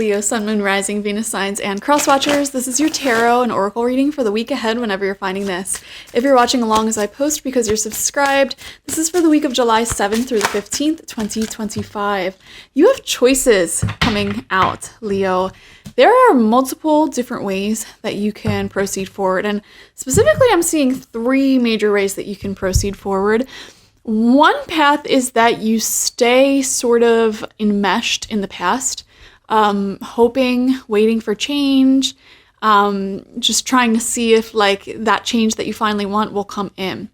Leo, Sun, Moon, Rising, Venus signs, and cross watchers. This is your tarot and oracle reading for the week ahead whenever you're finding this. If you're watching along as I post because you're subscribed, this is for the week of July 7th through the 15th, 2025. You have choices coming out, Leo. There are multiple different ways that you can proceed forward, and specifically I'm seeing three major ways that you can proceed forward. One path is that you stay sort of enmeshed in the past, hoping, waiting for change, just trying to see if like that change that you finally want will come in.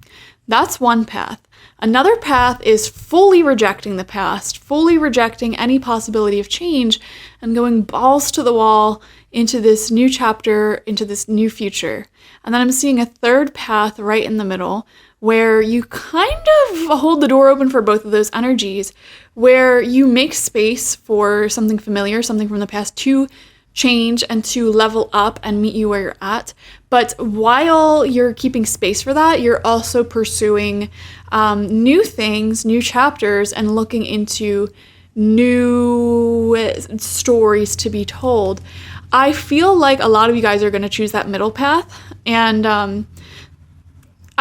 That's one path. Another path is fully rejecting the past, fully rejecting any possibility of change and going balls to the wall into this new chapter, into this new future. And then I'm seeing a third path right in the middle where you kind of hold the door open for both of those energies, where you make space for something familiar, something from the past to change and to level up and meet you where you're at. But while you're keeping space for that, you're also pursuing new things, new chapters, and looking into new stories to be told. I feel like a lot of you guys are going to choose that middle path, and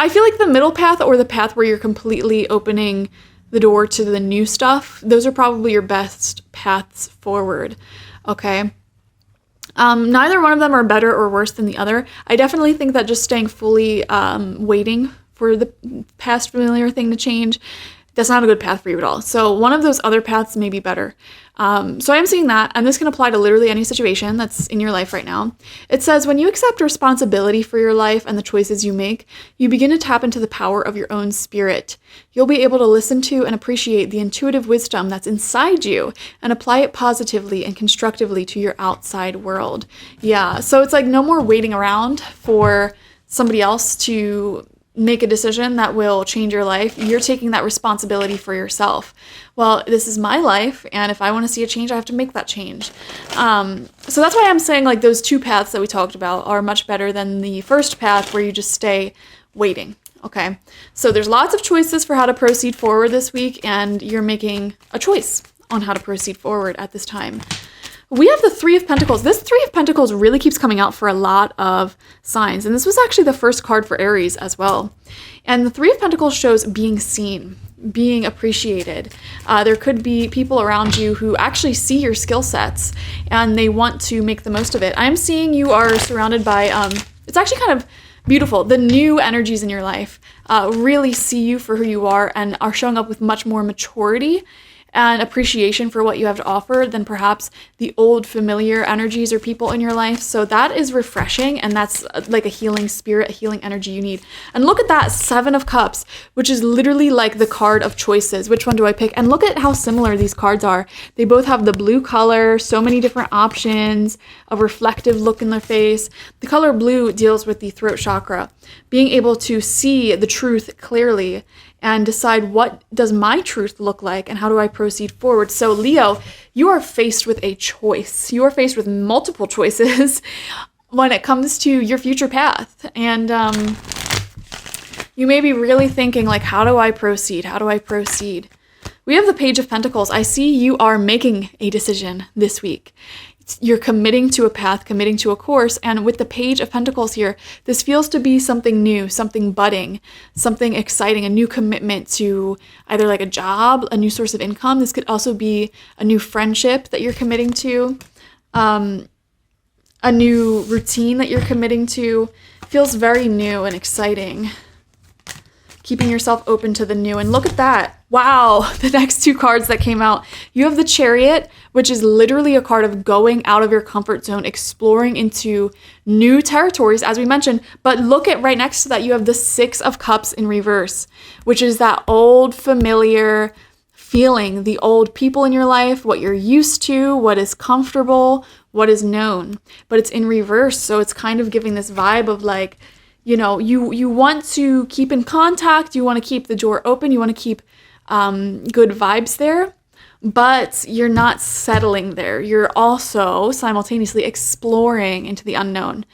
I feel like the middle path or the path where you're completely opening the door to the new stuff, those are probably your best paths forward, okay? Neither one of them are better or worse than the other. I definitely think that just staying fully waiting for the past familiar thing to change, that's not a good path for you at all. So one of those other paths may be better. So I am seeing that, and this can apply to literally any situation that's in your life right now. It says, when you accept responsibility for your life and the choices you make, you begin to tap into the power of your own spirit. You'll be able to listen to and appreciate the intuitive wisdom that's inside you and apply it positively and constructively to your outside world. Yeah, so it's like no more waiting around for somebody else to make a decision that will change your life. You're taking that responsibility for yourself. Well, this is my life, and if I want to see a change, I have to make that change. So that's why I'm saying like those two paths that we talked about are much better than the first path where you just stay waiting. Okay, so there's lots of choices for how to proceed forward this week, and you're making a choice on how to proceed forward at this time. We have the Three of Pentacles. This Three of Pentacles really keeps coming out for a lot of signs. And this was actually the first card for Aries as well. And the Three of Pentacles shows being seen, being appreciated. There could be people around you who actually see your skill sets and they want to make the most of it. I'm seeing you are surrounded by, it's actually kind of beautiful. The new energies in your life really see you for who you are and are showing up with much more maturity and appreciation for what you have to offer than perhaps the old familiar energies or people in your life. So that is refreshing, and that's like a healing spirit, a healing energy you need. And look at that Seven of Cups, which is literally like the card of choices. Which one do I pick? And look at how similar these cards are. They both have the blue color, so many different options, a reflective look in their face. The color blue deals with the throat chakra, being able to see the truth clearly and decide, what does my truth look like and how do I proceed forward? So Leo, you are faced with a choice. You are faced with multiple choices when it comes to your future path. And you may be really thinking like, how do I proceed? How do I proceed? We have the Page of Pentacles. I see you are making a decision this week. You're committing to a path, committing to a course. And with the Page of Pentacles here, this feels to be something new, something budding, something exciting, a new commitment to either like a job, a new source of income. This could also be a new friendship that you're committing to, a new routine that you're committing to. Feels very new and exciting. Keeping yourself open to the new. And look at that. Wow, the next two cards that came out. You have the Chariot, which is literally a card of going out of your comfort zone, exploring into new territories, as we mentioned. But look at right next to that, you have the Six of Cups in reverse, which is that old familiar feeling, the old people in your life, what you're used to, what is comfortable, what is known. But it's in reverse, so it's kind of giving this vibe of like, you know, you want to keep in contact, you want to keep the door open, you want to keep good vibes there, but you're not settling there. You're also simultaneously exploring into the unknown.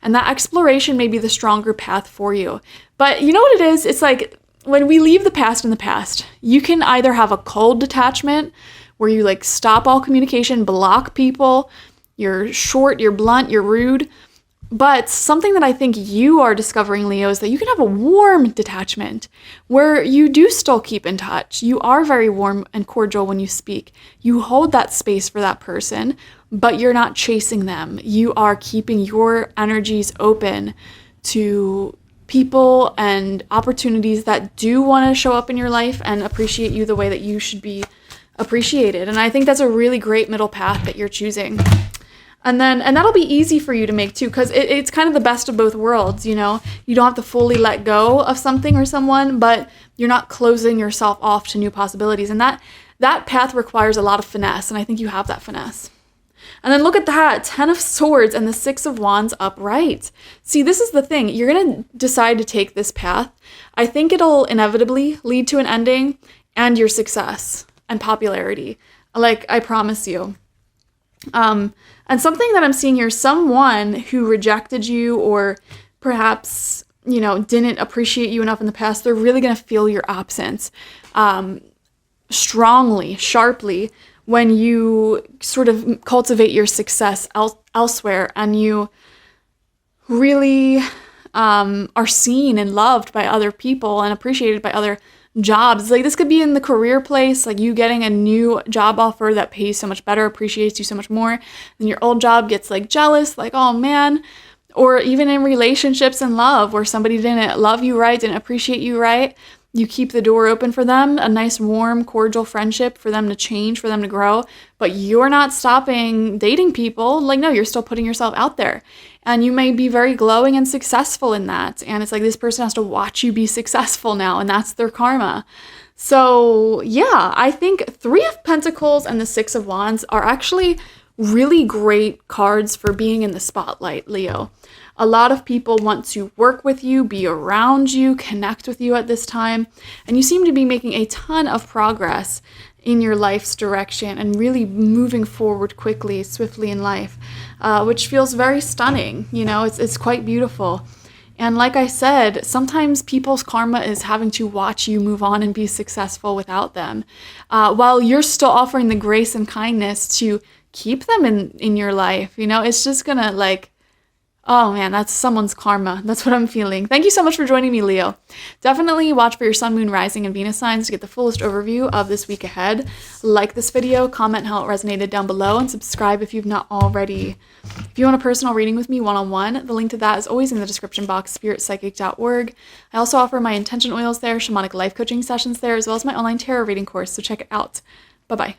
And that exploration may be the stronger path for you. But you know what it is? It's like when we leave the past in the past, you can either have a cold detachment where you like stop all communication, block people, you're short, you're blunt, you're rude. But something that I think you are discovering, Leo, is that you can have a warm detachment where you do still keep in touch. You are very warm and cordial when you speak. You hold that space for that person, but you're not chasing them. You are keeping your energies open to people and opportunities that do want to show up in your life and appreciate you the way that you should be appreciated. And I think that's a really great middle path that you're choosing. And that'll be easy for you to make too, because it's kind of the best of both worlds, you know? You don't have to fully let go of something or someone, but you're not closing yourself off to new possibilities. And that path requires a lot of finesse, and I think you have that finesse. And then look at that, 10 of Swords and the 6 of Wands upright. See, this is the thing. You're going to decide to take this path. I think it'll inevitably lead to an ending and your success and popularity. Like, I promise you. And something that I'm seeing here, someone who rejected you or perhaps, you know, didn't appreciate you enough in the past, they're really going to feel your absence strongly, sharply, when you sort of cultivate your success elsewhere and you really are seen and loved by other people and appreciated by other jobs. Like, this could be in the career place, like you getting a new job offer that pays so much better, appreciates you so much more, and your old job gets like jealous, like, oh man. Or even in relationships and love where somebody didn't love you right, didn't appreciate you right. You keep the door open for them, a nice, warm, cordial friendship for them to change, for them to grow, but you're not stopping dating people. Like, no, you're still putting yourself out there. And you may be very glowing and successful in that. And it's like this person has to watch you be successful now, and that's their karma. So yeah, I think 3 of Pentacles and the 6 of Wands are actually really great cards for being in the spotlight, Leo. A lot of people want to work with you, be around you, connect with you at this time. And you seem to be making a ton of progress in your life's direction and really moving forward quickly, swiftly in life, which feels very stunning. You know, it's quite beautiful. And like I said, sometimes people's karma is having to watch you move on and be successful without them, while you're still offering the grace and kindness to keep them in your life. You know, it's just gonna like, oh man, that's someone's karma. That's what I'm feeling. Thank you so much for joining me, Leo. Definitely watch for your sun, moon, rising, and Venus signs to get the fullest overview of this week ahead. Like this video, comment how it resonated down below, and subscribe if you've not already. If you want a personal reading with me one-on-one, the link to that is always in the description box, spiritpsychic.org. I also offer my intention oils there, shamanic life coaching sessions there, as well as my online tarot reading course, so check it out. Bye-bye.